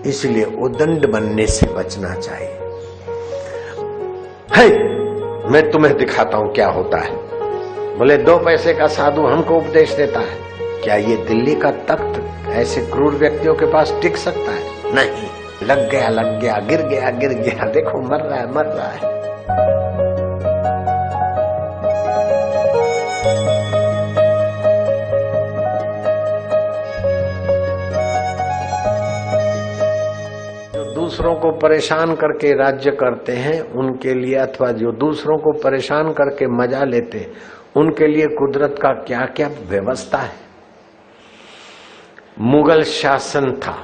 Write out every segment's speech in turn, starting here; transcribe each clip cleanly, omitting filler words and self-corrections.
इसलिए उदंड बनने से बचना चाहिए। है, मैं तुम्हें दिखाता हूं क्या होता है। बोले 2 पैसे का साधु हमको उपदेश देता है। क्या ये दिल्ली का तख्त ऐसे क्रूर व्यक्तियों के पास टिक सकता है? नहीं। लग गया, गिर गया, देखो मर रहा है। जो दूसरों को परेशान करके राज्य करते हैं उनके लिए, अथवा जो दूसरों को परेशान करके मजा लेते, उनके लिए कुदरत का क्या क्या व्यवस्था है। मुगल शासन था।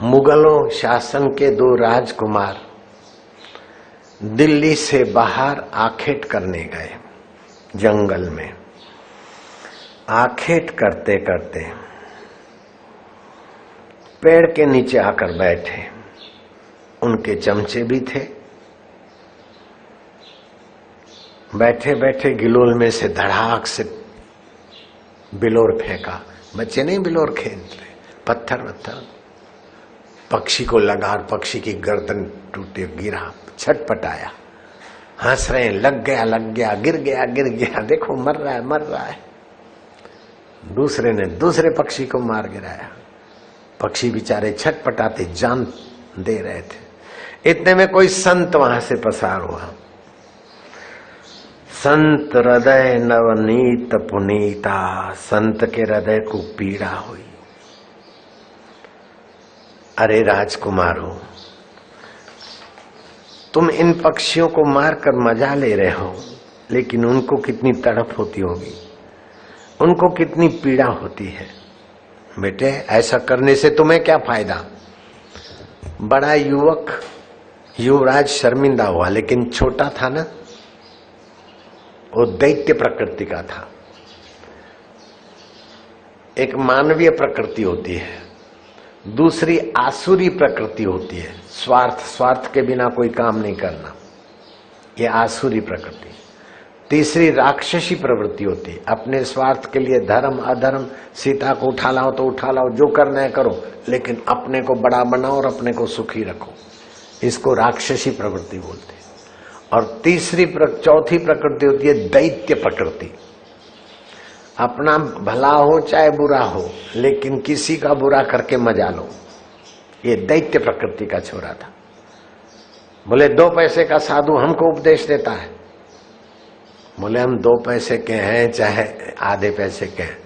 मुगलों शासन के 2 राजकुमार दिल्ली से बाहर आखेट करने गए जंगल में। आखेट करते करते पेड़ के नीचे आकर बैठे। उनके चमचे भी थे। बैठे बैठे गिलोल में से धड़ाक से बिलोर फेंका। बच्चे नहीं बिलोर खेल रहे, पत्थर पक्षी को लगा और पक्षी की गर्दन टूटे, गिरा, छटपटाया। हंस रहे, लग गया, गिर गया, देखो मर रहा है। दूसरे ने दूसरे पक्षी को मार गिराया। पक्षी बेचारे छटपटाते जान दे रहे थे। इतने में कोई संत वहां से पसार हुआ। संत हृदय नवनीत पुनीता, संत के हृदय को पीड़ा हुई। अरे राजकुमारों, तुम इन पक्षियों को मारकर मजा ले रहे हो, लेकिन उनको कितनी तड़प होती होगी, उनको कितनी पीड़ा होती है। बेटे, ऐसा करने से तुम्हें क्या फायदा। बड़ा युवक युवराज शर्मिंदा हुआ, लेकिन छोटा था ना, वो दैत्य प्रकृति का था। एक मानवीय प्रकृति होती है, दूसरी आसुरी प्रकृति होती है। स्वार्थ के बिना कोई काम नहीं करना, ये आसुरी प्रकृति। तीसरी राक्षसी प्रवृत्ति होती है, अपने स्वार्थ के लिए धर्म अधर्म, सीता को उठा लाओ तो उठा लाओ, जो करना है करो, लेकिन अपने को बड़ा बनाओ और अपने को सुखी रखो। इसको राक्षसी प्रवृत्ति बोलते हैं। और चौथी प्रकृति होती है दैत्य प्रकृति। अपना भला हो चाहे बुरा हो, लेकिन किसी का बुरा करके मजा लो। ये दैत्य प्रकृति का छोरा था। बोले 2 पैसे का साधु हमको उपदेश देता है। बोले हम 2 पैसे के हैं चाहे आधे पैसे के हैं,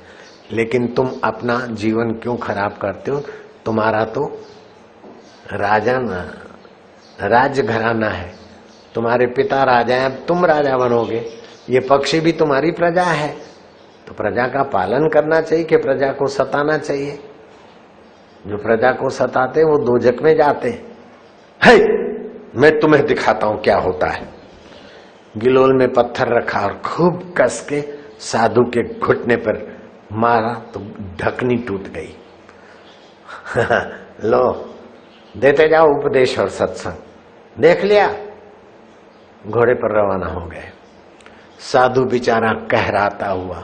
लेकिन तुम अपना जीवन क्यों खराब करते हो। तुम्हारा तो राज घराना है, तुम्हारे पिता राजा हैं, अब तुम राजा बनोगे। ये पक्षी भी तुम्हारी प्रजा है, तो प्रजा का पालन करना चाहिए कि प्रजा को सताना चाहिए। जो प्रजा को सताते वो दोजक में जाते हैं। मैं तुम्हें दिखाता हूं क्या होता है। गिलोल में पत्थर रखा और खूब कस के साधु के घुटने पर मारा तो ढकनी टूट गई। लो, देते जाओ उपदेश और सत्संग। देख लिया, घोड़े पर रवाना हो गए। साधु बेचारा कहराता हुआ,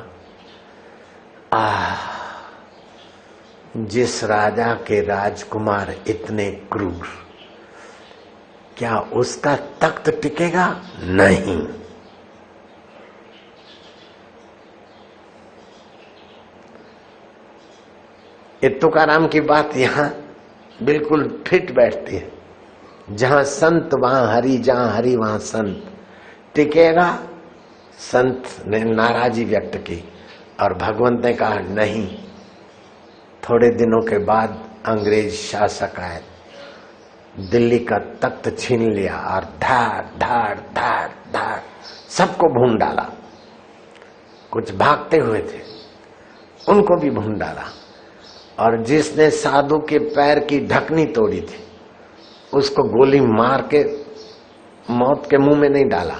जिस राजा के राजकुमार इतने क्रूर, क्या उसका तख्त टिकेगा? नहीं। ये तुकाराम की बात यहां बिल्कुल फिट बैठती है। जहां संत वहां हरि, जहां हरि वहां संत। टिकेगा? संत ने नाराजी व्यक्त की और भगवंत ने कहा नहीं। थोड़े दिनों के बाद अंग्रेज शासक आए, दिल्ली का तख्त छीन लिया और धाड़ धाड़ धाड़ धाड़ सबको भून डाला। कुछ भागते हुए थे, उनको भी भून डाला। और जिसने साधु के पैर की ढकनी तोड़ी थी, उसको गोली मार के मौत के मुंह में नहीं डाला,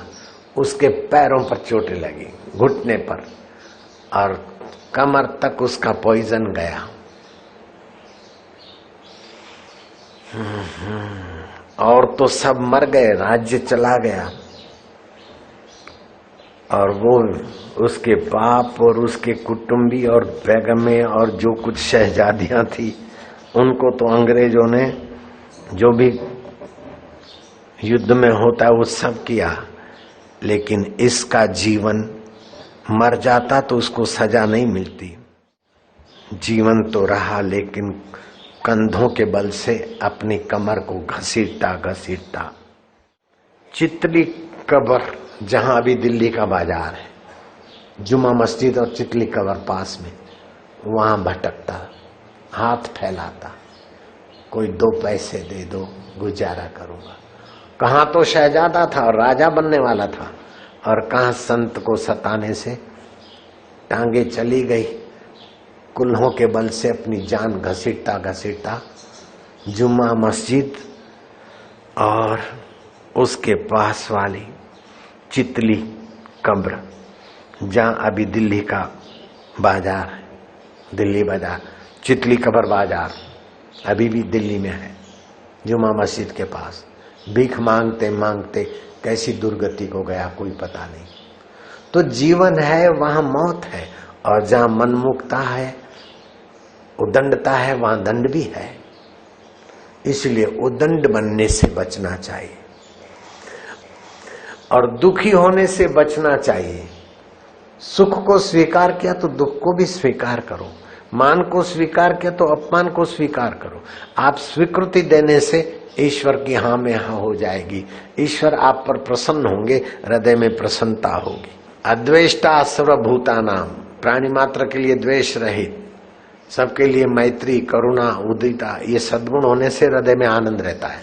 उसके पैरों पर चोटें लगी, घुटने पर, और कमर तक उसका पॉइजन गया। और तो सब मर गए, राज्य चला गया। और वो उसके बाप और उसके कुटुंबी और बेगमें और जो कुछ शहजादियां थी, उनको तो अंग्रेजों ने जो भी युद्ध में होता है वो सब किया, लेकिन इसका जीवन मर जाता तो उसको सजा नहीं मिलती। जीवन तो रहा, लेकिन कंधों के बल से अपनी कमर को घसीटता घसीटता। चितली कब्र, जहां अभी दिल्ली का बाजार है, जुमा मस्जिद और चितली कब्र पास में, वहां भटकता, हाथ फैलाता, कोई 2 पैसे दे दो गुजारा करूंगा। कहां तो शहजादा था और राजा बनने वाला था, और कहां संत को सताने से टांगे चली गई। कुल्हों के बल से अपनी जान घसीटता घसीटता जुम्मा मस्जिद और उसके पास वाली चितली कब्र, जहां अभी दिल्ली का बाजार है, दिल्ली बाजार, चितली कब्र बाजार अभी भी दिल्ली में है, जुम्मा मस्जिद के पास। भीख मांगते मांगते कैसी दुर्गति को गया कोई पता नहीं। तो जीवन है वहां मौत है, और जहां मनमुक्ता है, उदंडता है, वहां दंड भी है। इसलिए उदंड बनने से बचना चाहिए और दुखी होने से बचना चाहिए। सुख को स्वीकार किया तो दुख को भी स्वीकार करो, मान को स्वीकार किया तो अपमान को स्वीकार करो। आप स्वीकृति देने से ईश्वर की हाँ में हाँ हो जाएगी, ईश्वर आप पर प्रसन्न होंगे, हृदय में प्रसन्नता होगी। अद्वेष्टा सर्वभूतानाम, प्राणी मात्र के लिए द्वेष रहित, सबके लिए मैत्री, करुणा, उदिता, ये सद्गुण होने से हृदय में आनंद रहता है।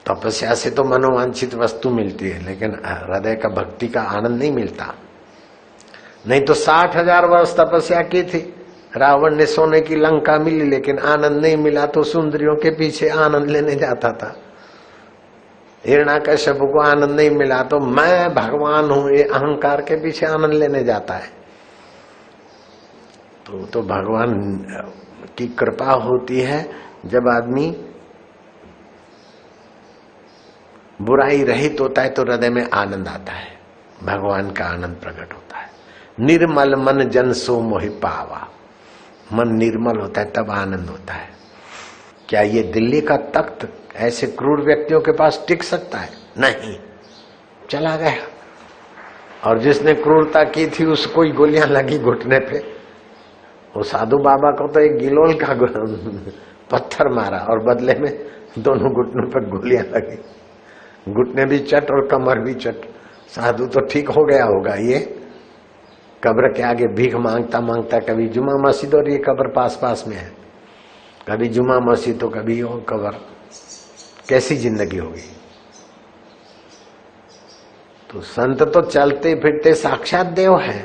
तपस्या से तो मनोवांछित वस्तु मिलती है, लेकिन हृदय का भक्ति का आनंद नहीं मिलता। नहीं तो 60,000 वर्ष तपस्या की थी, रावण ने सोने की लंका मिली, लेकिन आनंद नहीं मिला तो सुंदरियों के पीछे आनंद लेने जाता था। हिरण्याकश्यप को आनंद नहीं मिला तो मैं भगवान हूं, ये अहंकार के पीछे आनंद लेने जाता है। तो भगवान की कृपा होती है जब आदमी बुराई रहित होता है तो हृदय में आनंद आता है, भगवान का आनंद प्रकट होता है। निर्मल मन जन सो मोहि पावा, मन निर्मल होता है तब आनंद होता है। क्या ये दिल्ली का तख्त ऐसे क्रूर व्यक्तियों के पास टिक सकता है? नहीं, चला गया। और जिसने क्रूरता की थी उसको ही गोलियां लगी घुटने पे। वो साधु बाबा को तो एक गिलोल का पत्थर मारा और बदले में दोनों घुटनों पर गोलियां लगी, घुटने भी चट और कमर भी चट। साधु तो ठीक हो गया होगा, ये कब्र के आगे भीख मांगता मांगता, कभी जुमा मस्जिद और ये कब्र पास पास में है, कभी जुमा मस्जिद तो कभी वो कब्र, कैसी जिंदगी होगी। तो संत तो चलते फिरते साक्षात देव है।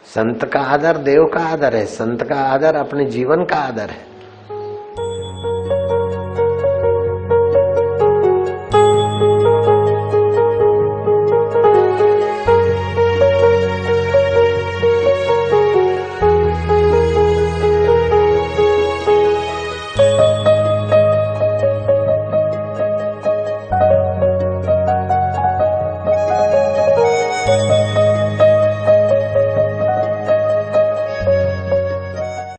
संत का आदर देव का आदर है, संत का आदर अपने जीवन का आदर है।